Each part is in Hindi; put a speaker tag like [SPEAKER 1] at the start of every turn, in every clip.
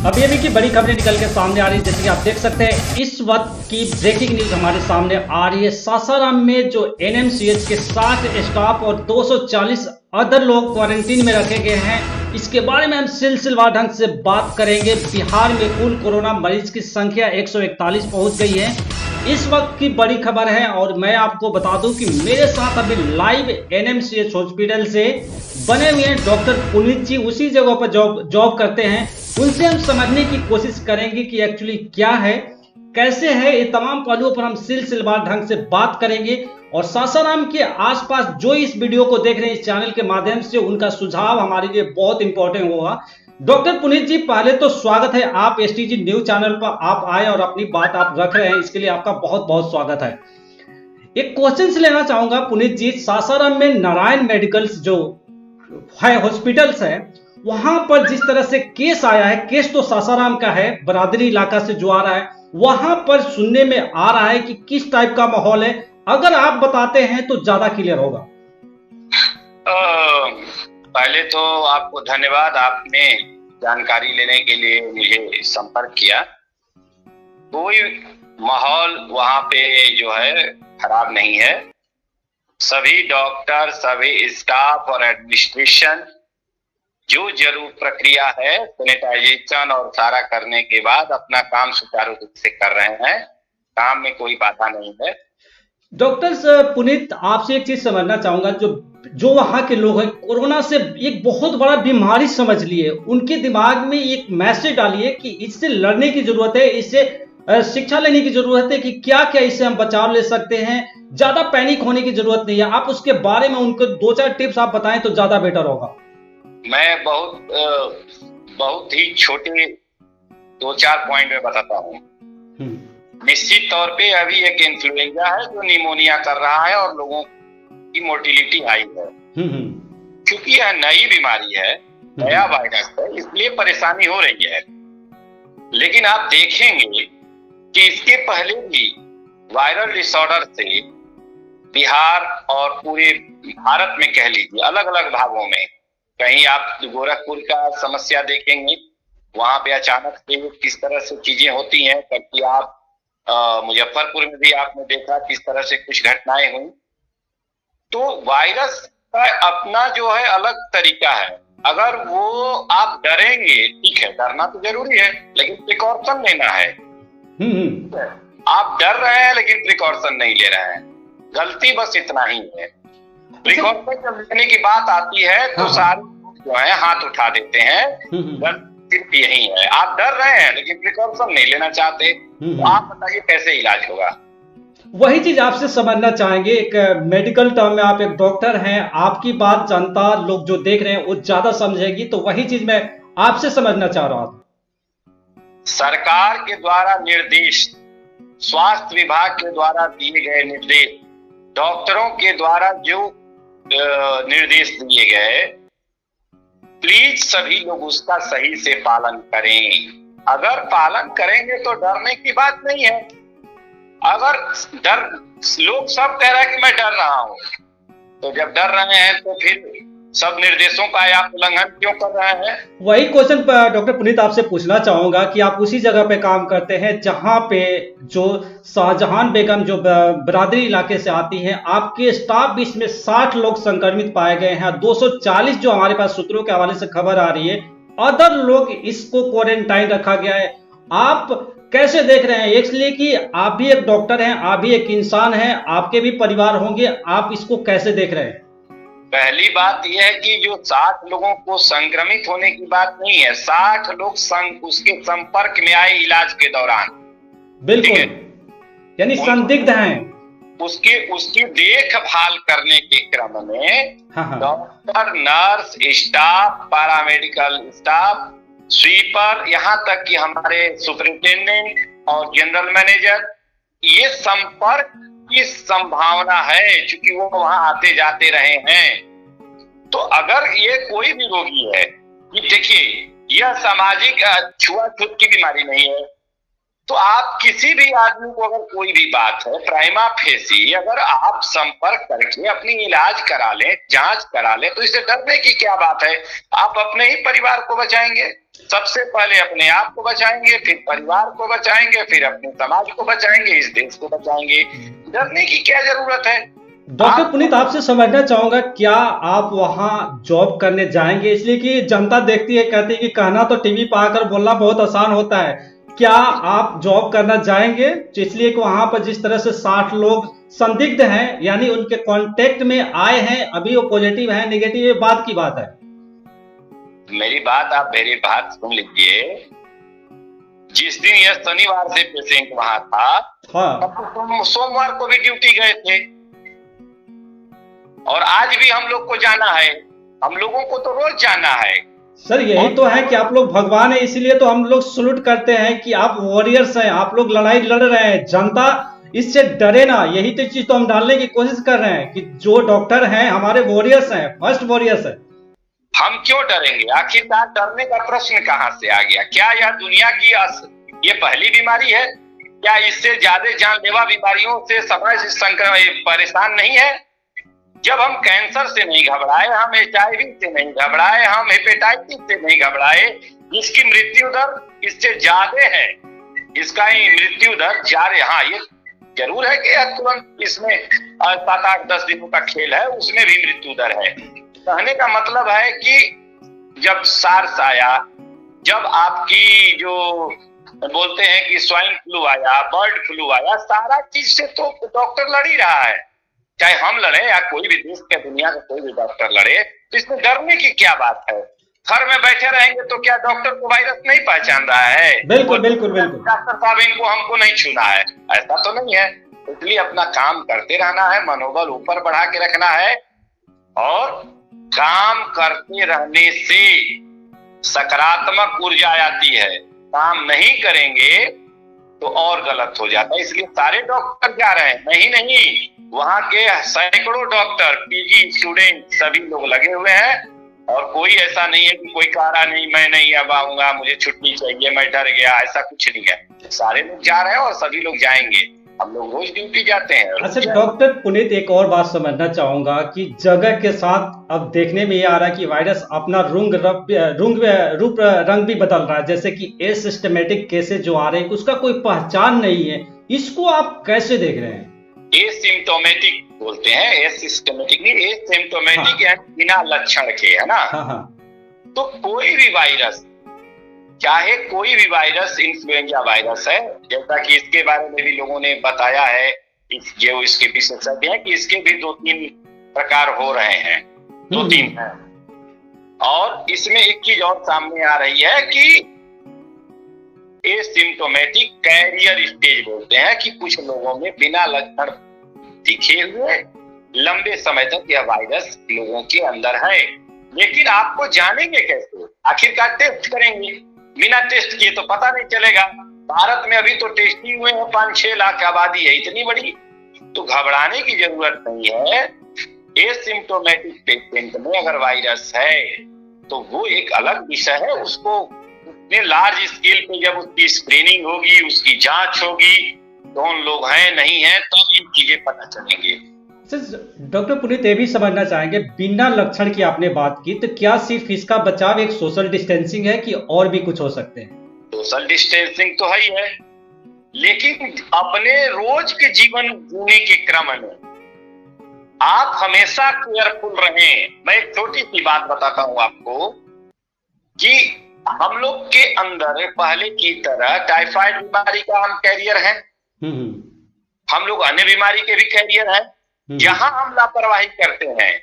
[SPEAKER 1] अभी अभी की बड़ी खबरें निकल के सामने आ रही है, जैसे कि आप देख सकते हैं इस वक्त की ब्रेकिंग न्यूज हमारे सामने आ रही है। सासाराम में जो एनएमसीएच के 60 स्टाफ और 240 अदर लोग क्वारंटीन में रखे गए हैं, इसके बारे में हम सिलसिलेवार ढंग से बात करेंगे। बिहार में कुल कोरोना मरीज की संख्या 141 पहुंच गई है। इस वक्त की बड़ी खबर है और मैं आपको बता दूं कि मेरे साथ अभी लाइव एनएमसीएच हॉस्पिटल से बने हुए हैं डॉक्टर पुनीत जी, उसी जगह पर जॉब करते हैं। उनसे हम समझने की कोशिश करेंगे कि एक्चुअली क्या है, कैसे है, ये तमाम पहलुओं पर हम सिलसिलेवार ढंग से बात करेंगे। और सासाराम के आसपास जो इस वीडियो को देख रहे हैं इस चैनल के माध्यम से, उनका सुझाव हमारे लिए बहुत इंपॉर्टेंट होगा। डॉक्टर पुनीत जी, पहले तो स्वागत है, आप एसटीजी न्यूज चैनल पर आप आए और अपनी बात आप रख रहे हैं, इसके लिए आपका बहुत बहुत स्वागत है। एक क्वेश्चन से लेना चाहूंगा पुनीत जी, सासाराम में नारायण मेडिकल्स जो है हॉस्पिटल्स है, वहां पर जिस तरह से केस आया है, केस तो सासाराम का है, बरादरी इलाका से जो आ रहा है, वहां पर सुनने में आ रहा है कि किस टाइप का माहौल है, अगर आप बताते हैं तो ज्यादा क्लियर होगा।
[SPEAKER 2] पहले तो आपको धन्यवाद, आपने जानकारी लेने के लिए मुझे संपर्क किया। कोई माहौल वहां पे जो है खराब नहीं है। सभी डॉक्टर, सभी स्टाफ और एडमिनिस्ट्रेशन जो जरूर प्रक्रिया है सैनिटाइजेशन और सारा करने के बाद अपना काम सुचारू रूप से कर रहे हैं। काम में कोई बाधा नहीं है।
[SPEAKER 1] डॉक्टर पुनीत, आपसे एक चीज समझना चाहूंगा, जो जो वहां के लोग हैं कोरोना से एक बहुत बड़ा बीमारी समझ लिए, उनके दिमाग में एक मैसेज डालिए कि इससे लड़ने की जरूरत है, इससे शिक्षा लेने की जरूरत है कि क्या क्या इससे हम बचाव ले सकते हैं, ज्यादा पैनिक होने की जरूरत नहीं है। आप उसके बारे में उनको 2-4 टिप्स आप बताएं तो ज्यादा बेटर होगा।
[SPEAKER 2] मैं बहुत ही छोटे 2-4 पॉइंट में बताता हूँ। निश्चित तौर पे अभी एक इन्फ्लुएंजा है जो निमोनिया कर रहा है और लोगों की मोर्टिलिटी हाई है। क्योंकि यह नई बीमारी है, नया वायरस है, इसलिए परेशानी हो रही है। लेकिन आप देखेंगे कि इसके पहले भी वायरल डिसऑर्डर से बिहार और पूरे भारत में कह लीजिए अलग अलग भागों में, कहीं आप गोरखपुर का समस्या देखेंगे, वहां पे अचानक से किस तरह से चीजें होती हैं, कभी आप मुजफ्फरपुर में भी आपने देखा किस तरह से कुछ घटनाएं हुई। तो वायरस का अपना जो है अलग तरीका है। अगर वो आप डरेंगे, ठीक है, डरना तो जरूरी है, लेकिन प्रिकॉशन लेना है। आप डर रहे हैं लेकिन प्रिकॉशन नहीं ले रहे हैं, गलती बस इतना ही है। प्रिकॉशन जब लेने की बात आती है तो सारे जो है हाथ उठा देते हैं। सिर्फ यही है, आप डर रहे हैं लेकिन प्रिकॉशन नहीं लेना चाहते। तो आप बताइए कैसे इलाज होगा।
[SPEAKER 1] वही चीज आपसे समझना चाहेंगे, एक मेडिकल टर्म में आप एक डॉक्टर हैं, आपकी बात जनता लोग जो देख रहे हैं वो ज्यादा समझेगी, तो वही चीज मैं आपसे समझना चाह रहा था।
[SPEAKER 2] सरकार के द्वारा निर्देश, स्वास्थ्य विभाग के द्वारा दिए गए निर्देश, डॉक्टरों के द्वारा जो निर्देश दिए गए, प्लीज सभी लोग उसका सही से पालन करें। अगर पालन करेंगे तो डरने की बात नहीं है। अगर डर, लोग सब कह रहे हैं कि मैं डर रहा हूं, तो जब डर रहे हैं तो फिर सब निर्देशों का आप उल्लंघन क्यों कर रहे हैं?
[SPEAKER 1] वही क्वेश्चन डॉक्टर पुनीत आपसे पूछना चाहूंगा कि आप उसी जगह पे काम करते हैं जहां पे जो शाहजहां बेगम जो बरादरी इलाके से आती हैं, आपके स्टाफ भी इसमें 60 लोग संक्रमित पाए गए हैं, 240 जो हमारे पास सूत्रों के हवाले से खबर आ रही है, अदर लोग इसको क्वारंटाइन रखा गया है। आप कैसे देख रहे हैं, इसलिए कि आप भी एक डॉक्टर हैं, आप भी एक इंसान हैं, आपके भी परिवार होंगे, आप इसको कैसे देख रहे हैं?
[SPEAKER 2] पहली बात यह है कि जो 60 लोगों को संक्रमित होने की बात नहीं है, 60 लोग उसके संपर्क में आए इलाज के दौरान।
[SPEAKER 1] बिल्कुल, यानी संदिग्ध हैं।
[SPEAKER 2] उसकी देखभाल करने के क्रम में doctor, nurse, staff, paramedical staff, sweeper, यहाँ तक कि हमारे सुपरिंटेंडेंट और जनरल मैनेजर, ये संपर्क की संभावना है क्योंकि वो वहां आते जाते रहे हैं। तो अगर ये कोई भी रोगी है, कि देखिए यह सामाजिक छुआछूत की बीमारी नहीं है, तो आप किसी भी आदमी को अगर कोई भी बात है प्राइमा फेसी अगर आप संपर्क करके अपनी इलाज करा लें, जांच करा लें, तो इससे डरने की क्या बात है। आप अपने ही परिवार को बचाएंगे, सबसे पहले अपने आप को बचाएंगे, फिर परिवार को बचाएंगे, फिर अपने समाज को बचाएंगे, इस देश को बचाएंगे। डरने की क्या जरूरत है।
[SPEAKER 1] डॉक्टर पुनीत, आपसे समझना चाहूंगा, क्या आप वहां जॉब करने जाएंगे? इसलिए कि जनता देखती है, कहती है कि कहना तो टीवी पर आकर बोलना बहुत आसान होता है। क्या आप जॉब करना जाएंगे? इसलिए कि वहां पर जिस तरह से 60 लोग संदिग्ध हैं, यानी उनके कांटेक्ट में आए हैं, अभी वो पॉजिटिव है नेगेटिव, ये बात की बात है।
[SPEAKER 2] मेरी बात सुन लीजिए। जिस दिन यह शनिवार से पेशेंट वहां था, हाँ, सोमवार को भी ड्यूटी गए थे और आज भी हम लोग को जाना है। हम लोगों को तो रोज जाना है।
[SPEAKER 1] सर यही तो है कि आप लोग भगवान है, इसीलिए तो हम लोग सल्यूट करते हैं कि आप वॉरियर्स हैं, आप लोग लड़ाई लड़ रहे हैं, जनता इससे डरे ना। यही तो चीज तो हम डालने की कोशिश कर रहे हैं कि जो डॉक्टर हैं हमारे वॉरियर्स हैं, फर्स्ट वॉरियर्स हैं। हम
[SPEAKER 2] क्यों डरेंगे? आखिरकार डरने का प्रश्न कहां से आ गया? क्या यह दुनिया की ये पहली बीमारी है? क्या इससे ज्यादा जानलेवा बीमारियों से समाज परेशान नहीं है? जब हम कैंसर से नहीं घबराए, हम HIV से नहीं घबराए, हम हेपेटाइटिस से नहीं घबराए, जिसकी मृत्यु दर इससे ज्यादा है, इसका ही मृत्यु दर जारे। हाँ, ये जरूर है कि तुरंत इसमें 7-8-10 दिनों का खेल है, उसमें भी मृत्यु दर है। कहने का मतलब है कि जब सार्स आया, जब आपकी जो बोलते हैं कि स्वाइन फ्लू आया, बर्ड फ्लू आया, सारा चीज से तो डॉक्टर लड़ ही रहा है। चाहे हम लड़े या कोई भी देश के दुनिया का कोई भी डॉक्टर लड़े, तो इसमें डरने की क्या बात है। घर में बैठे रहेंगे तो क्या डॉक्टर को वायरस नहीं पहचान रहा है?
[SPEAKER 1] बिल्कुल बिल्कुल बिल्कुल।
[SPEAKER 2] डॉक्टर साहब इनको हमको नहीं छूना है, ऐसा तो नहीं है। इसलिए अपना काम करते रहना है, मनोबल ऊपर बढ़ा के रखना है और काम करते रहने से सकारात्मक ऊर्जा आती है। काम नहीं करेंगे तो और गलत हो जाता है। इसलिए सारे डॉक्टर जा रहे हैं, नहीं, वहां के सैकड़ों डॉक्टर, PG स्टूडेंट सभी लोग लगे हुए हैं और कोई ऐसा नहीं है कि कोई कह रहा नहीं मैं नहीं अब आऊंगा, मुझे छुट्टी चाहिए, मैं डर गया, ऐसा कुछ नहीं है। सारे लोग जा रहे हैं और सभी लोग जाएंगे। हम लोग रोज ड्यूटी जाते हैं।
[SPEAKER 1] अच्छा डॉक्टर पुनीत, एक और बात समझना चाहूंगा कि जगह के साथ अब देखने में ये आ रहा है कि वायरस अपना रूप रंग भी बदल रहा है, जैसे कि एसिस्टमेटिक केसेस जो आ रहे हैं उसका कोई पहचान नहीं है, इसको आप कैसे देख रहे हैं?
[SPEAKER 2] एसिम्प्टोमेटिक बोलते हैं, एसिम्प्टोमेटिक नहीं, एसिम्प्टोमेटिक यानी बिना लक्षण के, है ना।
[SPEAKER 1] हाँ।
[SPEAKER 2] तो कोई भी वायरस, चाहे कोई भी वायरस, इन्फ्लुएंजा वायरस है, जैसा कि इसके बारे में भी लोगों ने बताया है, जो इसके विशेषज्ञ हैं कि इसके भी 2-3 प्रकार हो रहे हैं, 2-3 हैं। और इसमें एक चीज और सामने आ रही है कि एसिम्प्टोमेटिक कैरियर स्टेज बोलते हैं कि कुछ लोगों में बिना लक्षण दिखे हुए लंबे समय तक यह वायरस लोगों के अंदर है। लेकिन आपको जानेंगे कैसे? आखिरकार टेस्ट करेंगे, बिना टेस्ट किए तो पता नहीं चलेगा। भारत में अभी तो टेस्ट ही हुए हैं, 5-6 लाख आबादी है इतनी बड़ी, तो घबराने की जरूरत नहीं है। एसिम्प्टोमेटिक पेशेंट में अगर वायरस है तो वो एक अलग विषय है, उसको उतने लार्ज स्केल पे जब उसकी स्क्रीनिंग होगी, उसकी जांच होगी, कौन लोग हैं नहीं है, तब ये चीजें पता चलेंगे।
[SPEAKER 1] डॉक्टर पुनीत, ये भी समझना चाहेंगे, बिना लक्षण की आपने बात की, तो क्या सिर्फ इसका बचाव एक सोशल डिस्टेंसिंग है कि और भी कुछ हो सकते हैं?
[SPEAKER 2] सोशल डिस्टेंसिंग तो है ही है, लेकिन अपने रोज के जीवन जीने के क्रम में आप हमेशा केयरफुल रहें। मैं एक छोटी सी बात बताता हूं आपको कि हम लोग के अंदर पहले की तरह टाइफाइड बीमारी का हम कैरियर हैं, हम लोग अन्य बीमारी के भी कैरियर हैं। जहां हम लापरवाही करते हैं,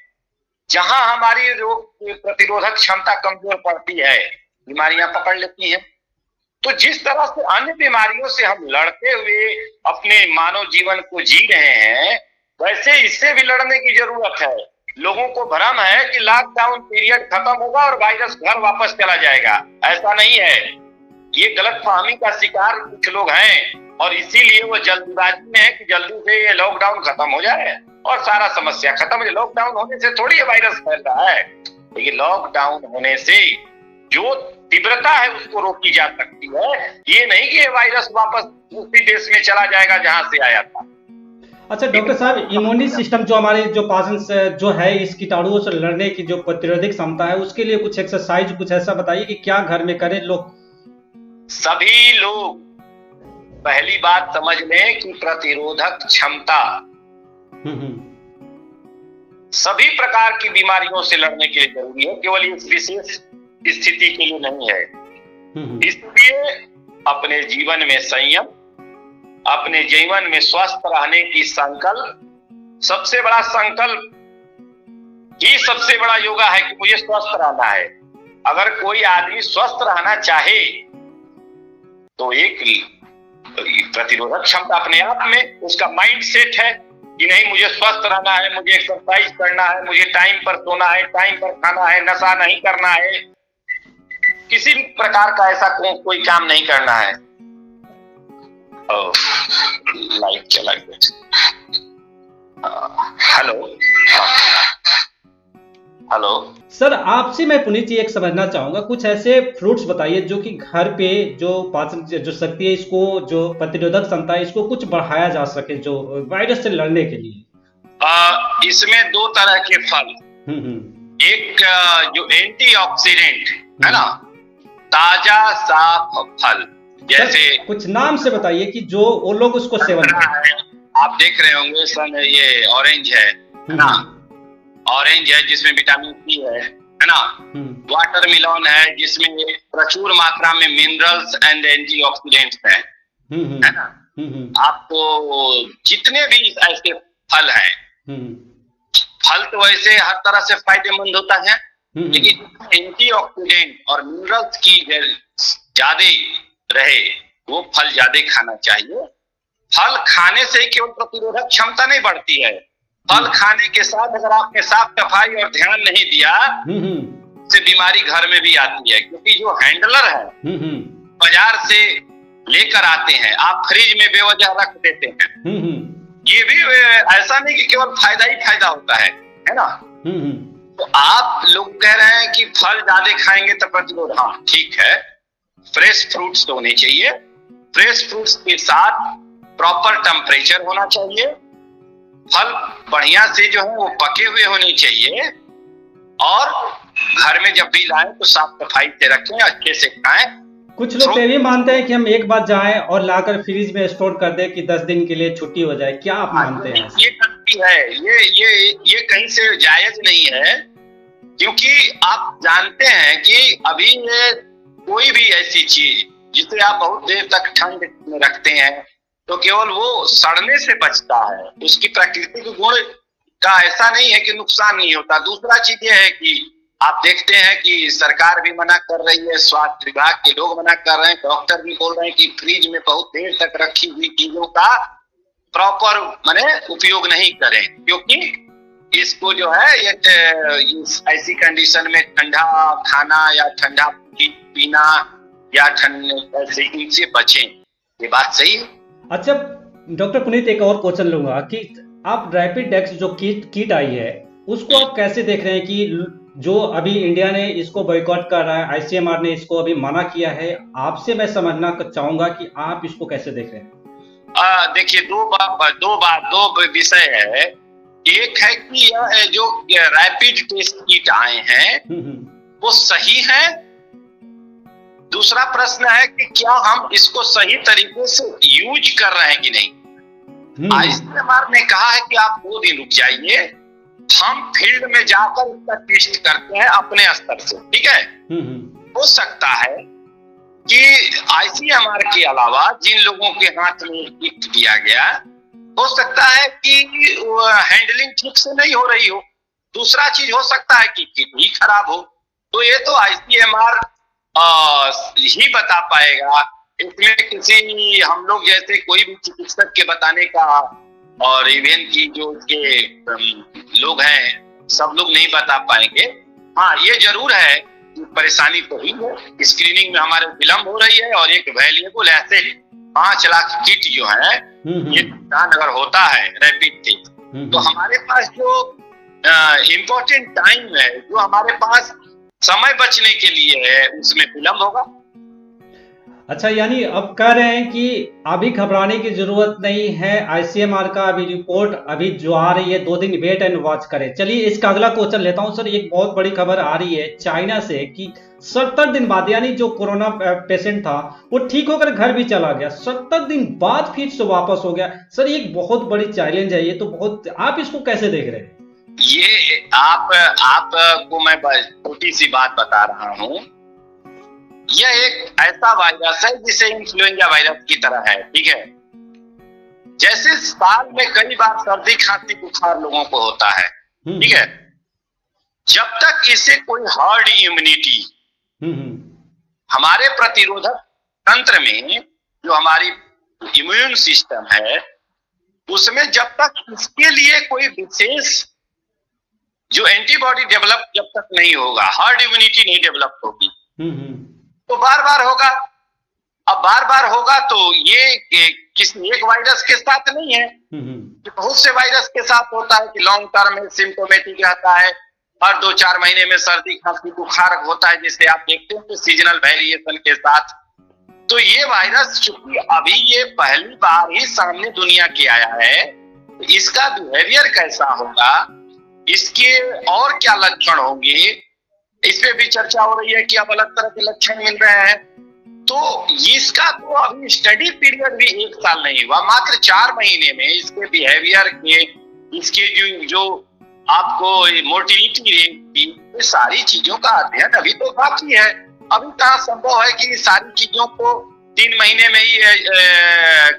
[SPEAKER 2] जहां हमारी रोग प्रतिरोधक क्षमता कमजोर पड़ती है, बीमारियां पकड़ लेती हैं। तो जिस तरह से अन्य बीमारियों से हम लड़ते हुए अपने मानव जीवन को जी रहे हैं, वैसे इससे भी लड़ने की जरूरत है। लोगों को भ्रम है कि लॉकडाउन पीरियड खत्म होगा और वायरस घर वापस चला जाएगा। ऐसा नहीं है, ये गलतफहमी का शिकार कुछ लोग हैं और इसीलिए वो जल्दबाजी में है कि जल्दी से ये लॉकडाउन खत्म हो जाए और सारा समस्या खत्म हो जाए। लॉकडाउन होने से थोड़ी ये वायरस फैल रहा है, लेकिन लॉकडाउन होने से जो तीव्रता है उसको रोकी जा सकती है। ये नहीं कि ये वायरस वापस उसी देश में चला जाएगा जहां से आया था।
[SPEAKER 1] अच्छा डॉक्टर साहब, इम्यूनी सिस्टम जो हमारे जो पाचन से जो है इस कीटाणुओं से लड़ने की जो प्रतिरोधक क्षमता है, उसके लिए कुछ एक्सरसाइज कुछ ऐसा बताइए कि क्या घर में करें लोग।
[SPEAKER 2] सभी लोग पहली बात समझ लें कि प्रतिरोधक क्षमता सभी प्रकार की बीमारियों से लड़ने के लिए जरूरी है, केवल इस विशेष स्थिति के लिए नहीं है। इसलिए अपने जीवन में संयम, अपने जीवन में स्वस्थ रहने की संकल्प, सबसे बड़ा संकल्प ही सबसे बड़ा योगा है कि मुझे स्वस्थ रहना है। अगर कोई आदमी स्वस्थ रहना चाहे तो एक प्रतिरोधक क्षमता अपने आप में उसका माइंड सेट है कि नहीं मुझे स्वस्थ रहना है, मुझे एक्सरसाइज करना है, मुझे टाइम पर सोना है, टाइम पर खाना है, नशा नहीं करना है, किसी भी प्रकार का ऐसा कोई काम नहीं करना है। लाइट चला गया। हेलो हेलो
[SPEAKER 1] सर, आपसे मैं पुनीत जी एक समझना चाहूंगा, कुछ ऐसे फ्रूट्स बताइए जो कि घर पे जो पाचन जो शक्ति है, इसको जो प्रतिरोधक क्षमता है, इसको कुछ बढ़ाया जा सके जो वायरस से लड़ने के लिए।
[SPEAKER 2] इसमें दो तरह के फल, एक जो एंटीऑक्सीडेंट है ना, ताजा साफ फल, जैसे
[SPEAKER 1] कुछ नाम से बताइए कि जो वो लोग उसको सेवन करें।
[SPEAKER 2] आप देख रहे होंगे सन, ये ऑरेंज है ना, ऑरेंज है जिसमें विटामिन सी है ना। वाटरमेलन है जिसमें प्रचुर मात्रा में मिनरल्स एंड एंटीऑक्सीडेंट्स हैं, है ना। आपको जितने भी ऐसे फल हैं, फल तो वैसे हर तरह से फायदेमंद होता है, लेकिन एंटीऑक्सीडेंट और मिनरल्स की ज्यादा रहे वो फल ज्यादा खाना चाहिए। फल खाने से केवल प्रतिरोधक क्षमता नहीं बढ़ती है, फल खाने के साथ अगर आपने साफ सफाई और ध्यान नहीं दिया से बीमारी घर में भी आती है, क्योंकि जो हैंडलर है बाजार से लेकर आते हैं, आप फ्रिज में बेवजह रख देते हैं। ये भी ऐसा नहीं कि केवल फायदा ही फायदा होता है ना। तो आप लोग कह रहे हैं कि फल ज्यादा खाएंगे तो प्रतिरोध, हाँ ठीक है, फ्रेश फ्रूट्स तो होने चाहिए, फ्रेश फ्रूट्स के साथ प्रॉपर टेम्परेचर होना चाहिए, फल बढ़िया से जो है वो पके हुए होने चाहिए, और घर में जब भी लाएं तो साफ सफाई से रखें, अच्छे से खाएं।
[SPEAKER 1] कुछ लोग ये भी मानते हैं कि हम एक बार जाएं और लाकर फ्रिज में स्टोर कर दें कि 10 दिन के लिए छुट्टी हो जाए, क्या आप मानते हैं?
[SPEAKER 2] ये गलती है, ये कहीं से जायज नहीं है, क्योंकि आप जानते हैं कि अभी ये कोई भी ऐसी चीज जिसे आप बहुत देर तक ठंड में रखते हैं तो केवल वो सड़ने से बचता है, उसकी प्राकृतिक गुण का ऐसा नहीं है कि नुकसान नहीं होता। दूसरा चीज ये है कि आप देखते हैं कि सरकार भी मना कर रही है, स्वास्थ्य विभाग के लोग मना कर रहे हैं, डॉक्टर भी बोल रहे हैं कि फ्रिज में बहुत देर तक रखी हुई चीजों का प्रॉपर माने उपयोग नहीं करें, क्योंकि इसको जो है ये ऐसी कंडीशन में ठंडा खाना या ठंडा पीना या ऐसे इनसे बचें। ये बात सही है।
[SPEAKER 1] अच्छा डॉक्टर पुनीत, एक और क्वेश्चन लूंगा कि आप रैपिडेक्स जो किट आई है उसको आप कैसे देख रहे हैं कि जो अभी इंडिया ने इसको बॉयकॉट कर रहा है, आईसीएमआर ने इसको अभी मना किया है, आपसे मैं समझना चाहूंगा कि आप इसको कैसे देख रहे हैं?
[SPEAKER 2] देखिए दो विषय है। एक है कि यह जो रैपिड टेस्ट किट आए हैं वो सही है। दूसरा प्रश्न है कि क्या हम इसको सही तरीके से यूज कर रहे हैं कि नहीं। आईसीएमआर ने कहा है कि आप 2 दिन रुक जाइए, हम फील्ड में जाकर इसका टेस्ट करते हैं अपने स्तर से, ठीक है। हो सकता है कि आईसीएमआर के अलावा जिन लोगों के हाथ में किट दिया गया, हो सकता है कि हैंडलिंग ठीक से नहीं हो रही हो। दूसरा चीज हो सकता है कि किट ही खराब हो। तो ये तो आईसीएमआर ही बता पाएगा, इसमें किसी हम लोग जैसे कोई भी चिकित्सक के बताने का और इवन की जो उसके लोग हैं सब लोग नहीं बता पाएंगे। हाँ ये जरूर है कि परेशानी तो हुई है, स्क्रीनिंग में हमारे विलम्ब हो रही है, और एक वैल्यूएबल एसेट 5 लाख किट जो है ये नुकसान अगर होता है रैपिड टेस्ट, तो हमारे पास जो इम्पोर्टेंट टाइम है, जो हमारे पास समय बचने के लिए उसमें विलम्ब होगा।
[SPEAKER 1] अच्छा, यानी अब कह रहे हैं कि अभी घबराने की जरूरत नहीं है। आईसीएमआर का अभी रिपोर्ट अभी जो आ रही है, 2 दिन वेट एंड वॉच करें। चलिए इसका अगला क्वेश्चन लेता हूं सर। एक बहुत बड़ी खबर आ रही है चाइना से कि 70 दिन बाद, यानी जो कोरोना पेशेंट था वो ठीक होकर घर भी चला गया, 70 दिन बाद फिर से वापस हो गया। सर ये एक बहुत बड़ी चैलेंज है, ये तो बहुत, आप इसको कैसे देख रहे हैं?
[SPEAKER 2] ये आपको मैं छोटी सी बात बता रहा हूं। यह एक ऐसा वायरस है जिसे इन्फ्लुएंजा वायरस की तरह है, ठीक है। जैसे साल में कई बार सर्दी खांसी बुखार लोगों को होता है, ठीक है। जब तक इसे कोई हर्ड इम्यूनिटी, हमारे प्रतिरोधक तंत्र में जो हमारी इम्यून सिस्टम है उसमें जब तक इसके लिए कोई विशेष जो एंटीबॉडी डेवलप जब तक नहीं होगा, हर्ड इम्यूनिटी नहीं डेवलप होगी, तो बार बार होगा। अब बार बार होगा तो ये किसी एक वायरस के साथ नहीं है, बहुत से वायरस के साथ होता है कि लॉन्ग टर्म में सिम्टोमेटिक रहता है, हर 2-4 महीने में सर्दी खांसी बुखार होता है, जिसे आप देखते हैं सीजनल वेरिएशन के साथ। तो ये वायरस चूंकि अभी ये पहली बार ही सामने दुनिया के आया है, तो इसका बिहेवियर कैसा होगा, इसके और क्या लक्षण होंगे, इस पे भी चर्चा हो रही है कि अब अलग तरह के लक्षण मिल रहे हैं। तो इसका तो अभी स्टडी पीरियड भी 1 साल नहीं हुआ, मात्र 4 महीने में इसके बिहेवियर के, इसके जो आपको मोर्टिलिटी रेट की, ये सारी चीजों का अध्ययन अभी तो बाकी है। अभी कहाँ संभव है कि सारी चीजों को 3 महीने में ही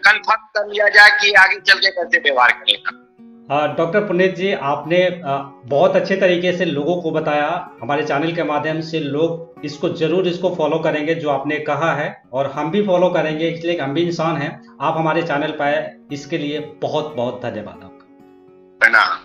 [SPEAKER 2] कंफर्म कर लिया जाए कि आगे चल के कैसे व्यवहार करेगा।
[SPEAKER 1] डॉक्टर पुनीत जी, आपने बहुत अच्छे तरीके से लोगों को बताया। हमारे चैनल के माध्यम से लोग इसको जरूर फॉलो करेंगे जो आपने कहा है, और हम भी फॉलो करेंगे, इसलिए हम भी इंसान हैं। आप हमारे चैनल पर आए, इसके लिए बहुत बहुत धन्यवाद आपका।
[SPEAKER 2] प्रणाम।